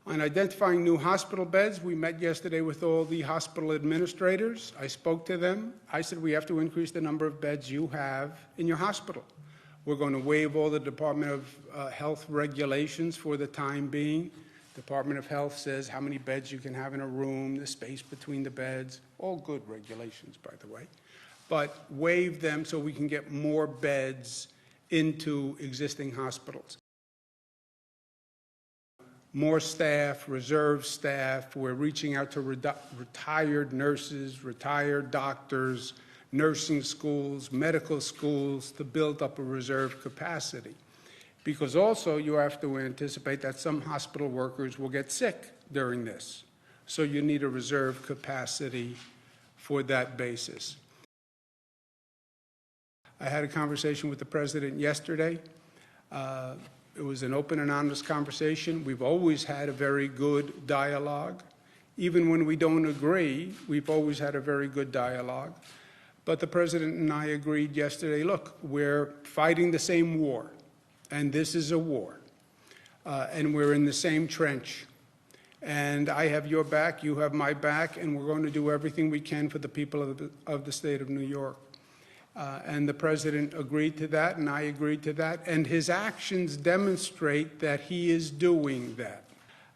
On identifying new hospital beds, we met yesterday with all the hospital administrators. I spoke to them. I said, we have to increase the number of beds you have in your hospital. We're going to waive all the Department of Health regulations for the time being. Department of Health says how many beds you can have in a room, the space between the beds, all good regulations, by the way. But waive them so we can get more beds into existing hospitals. More staff, reserve staff. We're reaching out to retired nurses, retired doctors, nursing schools, medical schools to build up a reserve capacity. Because also you have to anticipate that some hospital workers will get sick during this. So you need a reserve capacity for that basis. I had a conversation with the President yesterday. It was an open and honest conversation. We've always had a very good dialogue. Even when we don't agree, we've always had a very good dialogue. But the President and I agreed yesterday, look, we're fighting the same war, and this is a war, and we're in the same trench. And I have your back, you have my back, and we're going to do everything we can for the people of the state of New York. And the President agreed to that, and I agreed to that, and his actions demonstrate that he is doing that.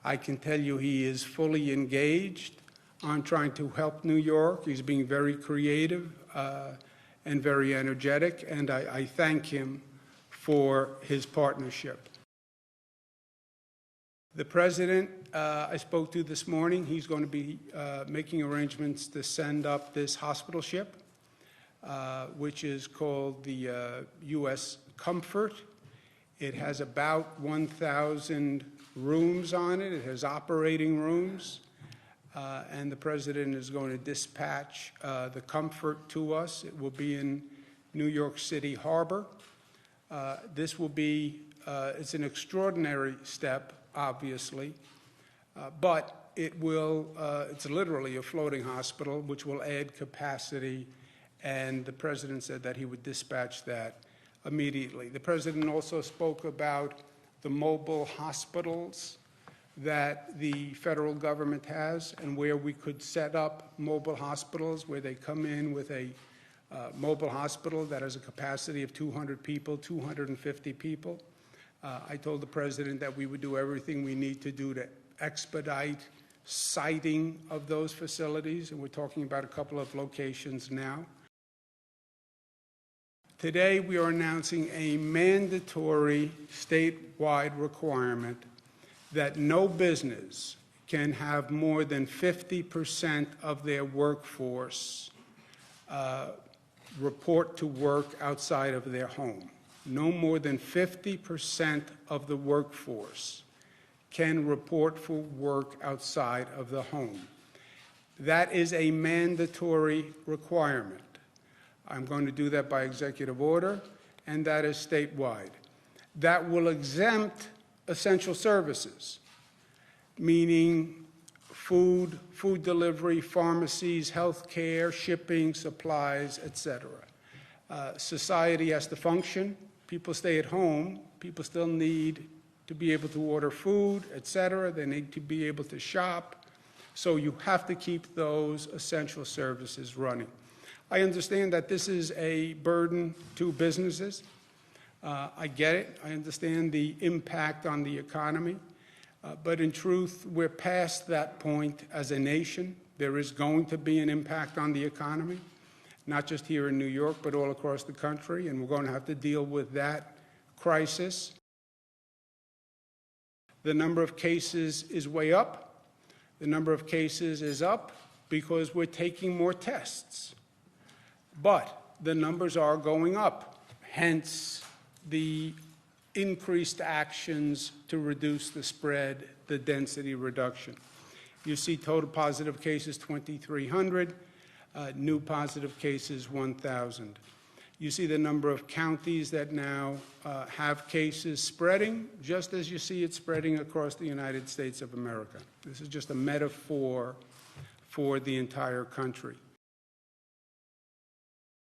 I can tell you he is fully engaged on trying to help New York. He's being very creative and very energetic, and I thank him for his partnership. The President I spoke to this morning, he's going to be making arrangements to send up this hospital ship, which is called the U.S. Comfort. It has about 1,000 rooms on it. It has operating rooms. And the President is going to dispatch the Comfort to us. It will be in New York City Harbor. This will be, it's an extraordinary step, obviously, but it will, it's literally a floating hospital, which will add capacity, and the President said that he would dispatch that immediately. The President also spoke about the mobile hospitals that the federal government has and where we could set up mobile hospitals where they come in with a mobile hospital that has a capacity of 200 people, 250 people. I told the President that we would do everything we need to do to expedite siting of those facilities, and we're talking about a couple of locations now. Today, we are announcing a mandatory statewide requirement that no business can have more than 50% of their workforce report to work outside of their home. No more than 50% of the workforce can report for work outside of the home. That is a mandatory requirement. I'm going to do that by executive order, and that is statewide. That will exempt essential services, meaning food delivery, pharmacies, health care, shipping, supplies, etc. Society has to function. People stay at home. People still need to be able to order food, etc. They need to be able to shop. So you have to keep those essential services running. I understand that this is a burden to businesses. I get it. I understand the impact on the economy. But in truth, we're past that point as a nation. There is going to be an impact on the economy, not just here in New York, but all across the country, and we're going to have to deal with that crisis. The number of cases is way up. The number of cases is up because we're taking more tests. But the numbers are going up, hence the increased actions to reduce the spread, the density reduction. You see total positive cases 2,300, new positive cases 1,000. You see the number of counties that now have cases spreading, just as you see it spreading across the United States of America. This is just a metaphor for the entire country.